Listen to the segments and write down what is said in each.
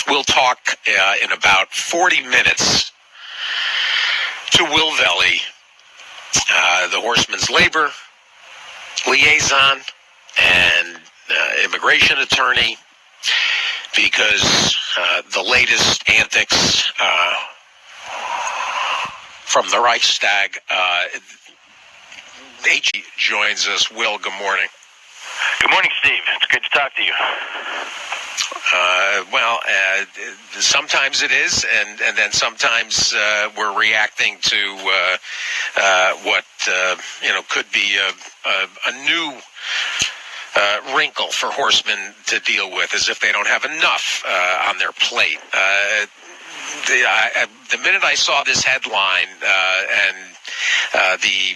We'll talk in about 40 minutes to Will Velie, the Horsemen's Labor Liaison and immigration attorney, because the latest antics from the Reichstag. H joins us. Will, good morning. Good morning, Steve. It's good to talk to you. Sometimes it is, and then sometimes we're reacting to what could be a new wrinkle for horsemen to deal with, as if they don't have enough on their plate. The minute I saw this headline and the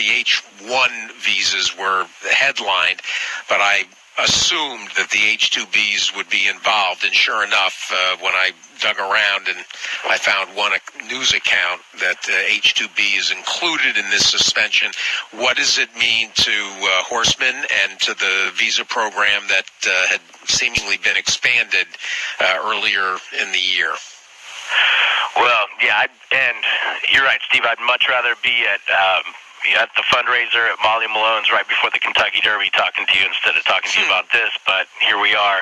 H-1 visas were headlined, but I assumed that the H-2Bs would be involved, and sure enough, when I dug around and I found one news account that H-2B is included in this suspension. What does it mean to horsemen and to the visa program that had seemingly been expanded earlier in the year? Well, yeah, and you're right, Steve. I'd much rather be at the fundraiser at Molly Malone's right before the Kentucky Derby talking to you instead of talking to you about this, but here we are.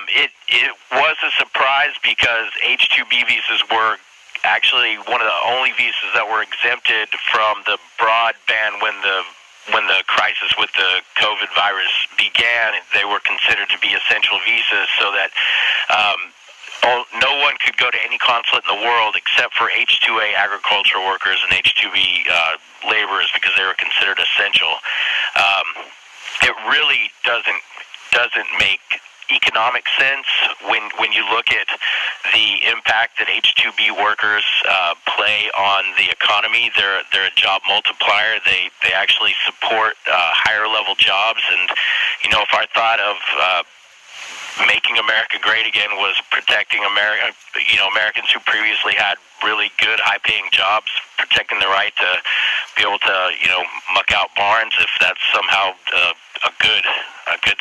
It was a surprise because H-2B visas were actually one of the only visas that were exempted from the broad ban when the crisis with the COVID virus began. They were considered to be essential visas, so that no one could go to any consulate in the world except for H-2A agricultural workers and H-2B laborers, because they were considered essential. It really doesn't make economic sense when you look at the impact that H-2B workers play on the economy. They're a job multiplier. They actually support higher level jobs, and if our thought of making America great again was protecting Americans who previously had really good, high-paying jobs, protecting the right to be able to, muck out barns, if that's somehow a good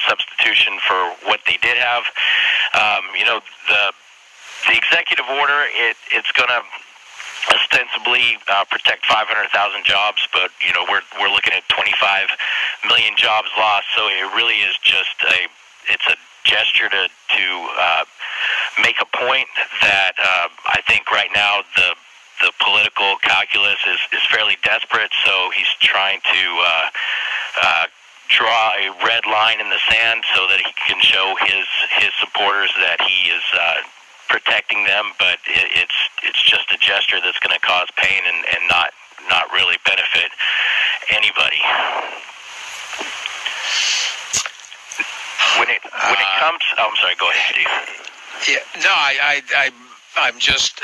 substitution for what they did have. The executive order, it's going to ostensibly protect 500,000 jobs, but we're looking at 25 million jobs lost. So it really is just it's a gesture to make a point that I think right now the political calculus is fairly desperate. So he's trying to draw a red line in the sand so that he can show his supporters that he is protecting them. But it's just a gesture that's going to cause pain and not really benefit anybody. When it comes, I'm sorry. Go ahead, Steve. Yeah, no,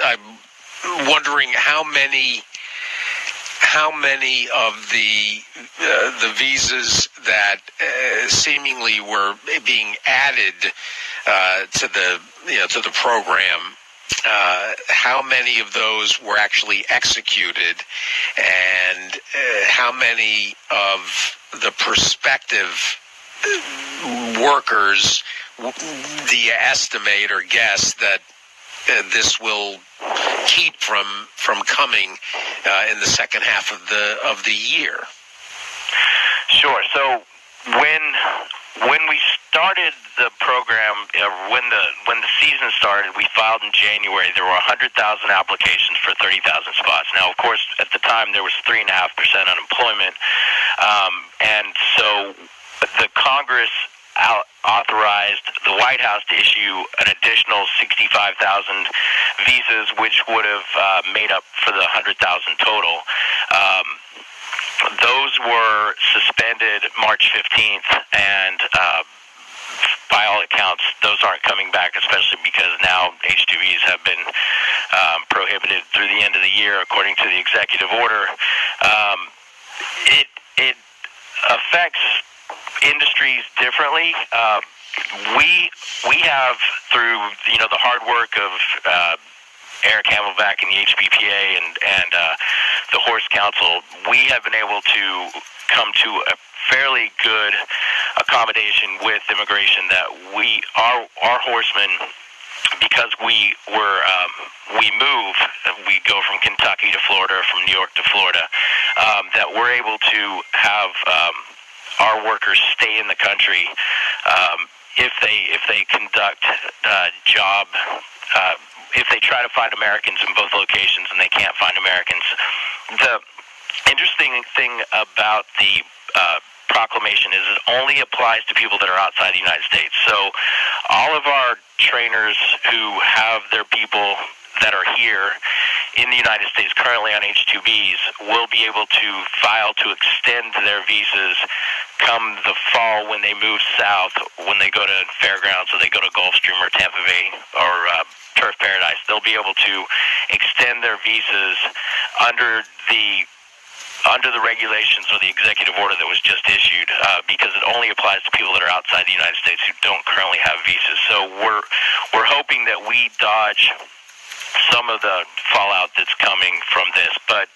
I'm wondering how many of the visas that seemingly were being added to the program. How many of those were actually executed, and how many of the prospective workers do you estimate or guess that this will keep from coming in the second half of the year? Sure. So when we started the program, when the season started, we filed in January. There were 100,000 applications for 30,000 spots. Now, of course, at the time there was 3.5% unemployment, and so the Congress authorized the White House to issue an additional 65,000 visas, which would have made up for the 100,000 total. Those were suspended March 15th, and by all accounts, those aren't coming back, especially because now H-2Bs have been prohibited through the end of the year, according to the executive order. It affects industries differently. We have, through the hard work of Eric Hamelback and the HBPA and the Horse Council, we have been able to come to a fairly good accommodation with immigration that our horsemen, because we go from Kentucky to Florida, from New York to Florida, that we're able to have our workers stay in the country if they conduct job. If they try to find Americans in both locations and they can't find Americans. The interesting thing about the proclamation is it only applies to people that are outside the United States. So all of our trainers who have their people that are here in the United States currently on H-2Bs will be able to file to extend their visas come the fall when they move south, when they go to Fairgrounds or they go to Gulfstream or Tampa Bay or Turf Paradise. They'll be able to extend their visas under the regulations or the executive order that was just issued, because it only applies to people that are outside the United States who don't currently have visas. So we're hoping that we dodge some of the fallout that's coming from this, but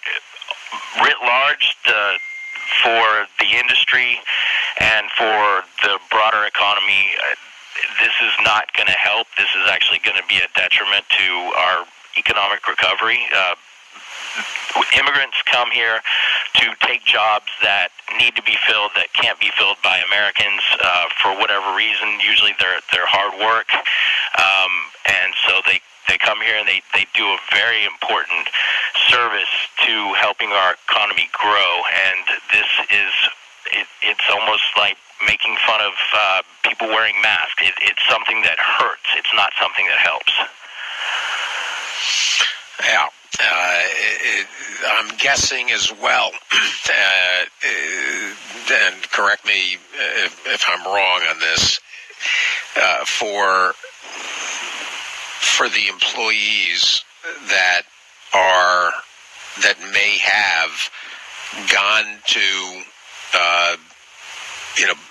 writ large, for the industry and for the broader economy, this is not going to help. This is actually going to be a detriment to our economic recovery. Immigrants come here to take jobs that need to be filled, that can't be filled by Americans for whatever reason. Usually they're hard work, and so they come here and they do a very important service to helping our economy grow. And this is it's almost like making fun of people wearing masks. It's something that hurts. It's not something that helps. Yeah. I'm guessing as well, and correct me if I'm wrong on this, for the employees that may have gone to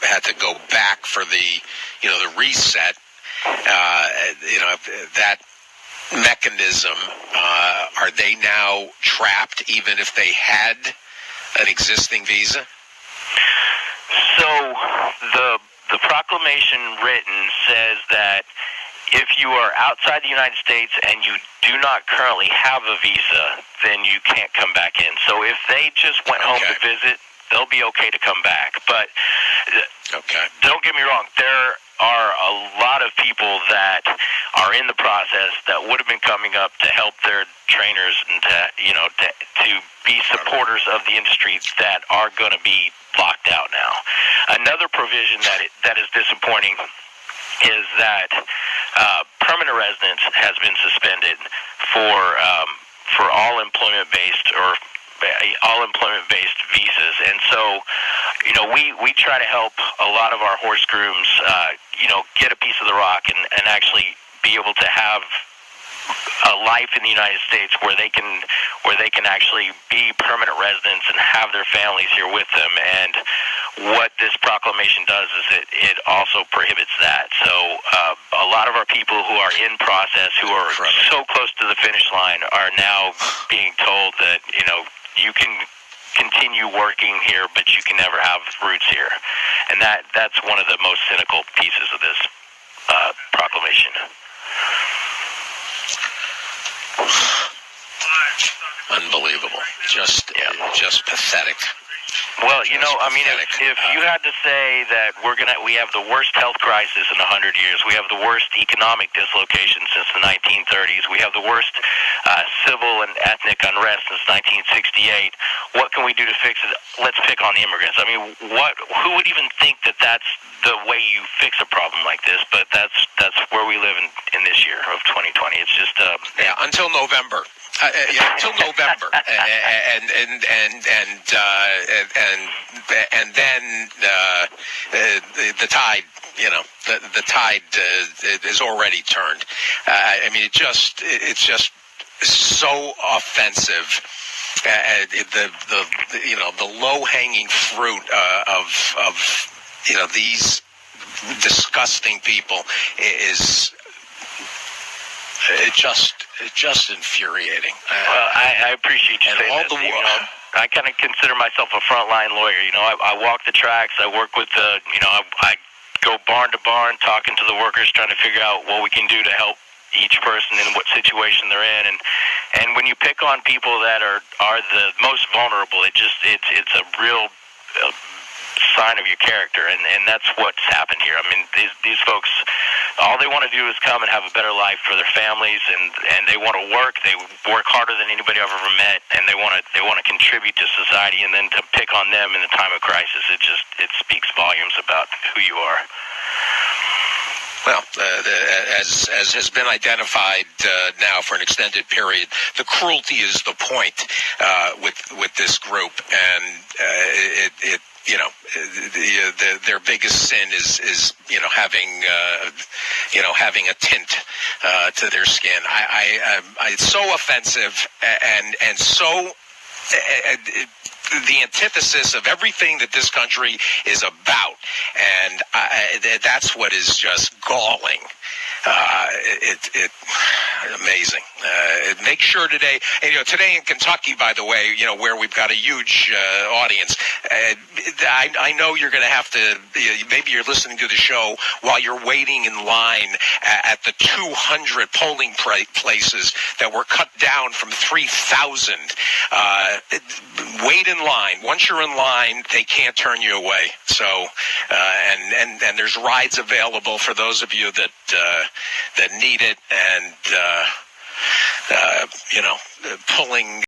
had to go back for the the reset, that mechanism, are they now trapped even if they had an existing visa? So the proclamation written says that if you are outside the United States and you do not currently have a visa, then you can't come back in. So if they just went home to visit, they'll be okay to come back. But don't get me wrong, there are a lot of people that are in the process that would have been coming up to help their trainers and to be supporters of the industry that are going to be locked out now. Another provision that is disappointing is that permanent residence has been suspended for all employment-based visas, and so we try to help a lot of our horse grooms get a piece of the rock and actually be able to have a life in the United States where they can actually be permanent residents and have their families here with them. And what this proclamation does is it also prohibits that. So a lot of our people who are in process, who are so close to the finish line, are now being told that you can continue working here, but you can never have roots here. And that's one of the most cynical pieces of this proclamation. Unbelievable. Just pathetic. Well, if you had to say that we have the worst health crisis in 100 years, we have the worst economic dislocation since the 1930s, we have the worst civil and ethnic unrest since 1968. What can we do to fix it? Let's pick on the immigrants. I mean, who would even think that that's the way you fix a problem like this? But that's where we live in this year of 2020. It's just until November. Until November, and then the tide, the tide is already turned. I mean, it's just so offensive. The low hanging fruit of these disgusting people is just infuriating. Well, I appreciate you saying that. I kind of consider myself a frontline lawyer. You know, I walk the tracks. I work with the, you know, I go barn to barn, talking to the workers, trying to figure out what we can do to help each person in what situation they're in. And when you pick on people that are the most vulnerable, it's a real sign of your character, and that's what's happened here. I mean, these folks, all they want to do is come and have a better life for their families, and they want to work. They work harder than anybody I've ever met, and they want to contribute to society. And then to pick on them in a time of crisis, it speaks volumes about who you are. Well, as has been identified now for an extended period, the cruelty is the point with this group, and it you know, their biggest sin is you know, having a tint to their skin. It's so offensive and so the antithesis of everything that this country is about, and that's what is just galling. Amazing. Make sure today, and, you know, today in Kentucky, by the way, you know, where we've got a huge audience, I know you're going to have to, maybe you're listening to the show while you're waiting in line at the 200 polling places that were cut down from 3,000. Wait in line. Once you're in line, they can't turn you away. So, and there's rides available for those of you that need it, and you know, pulling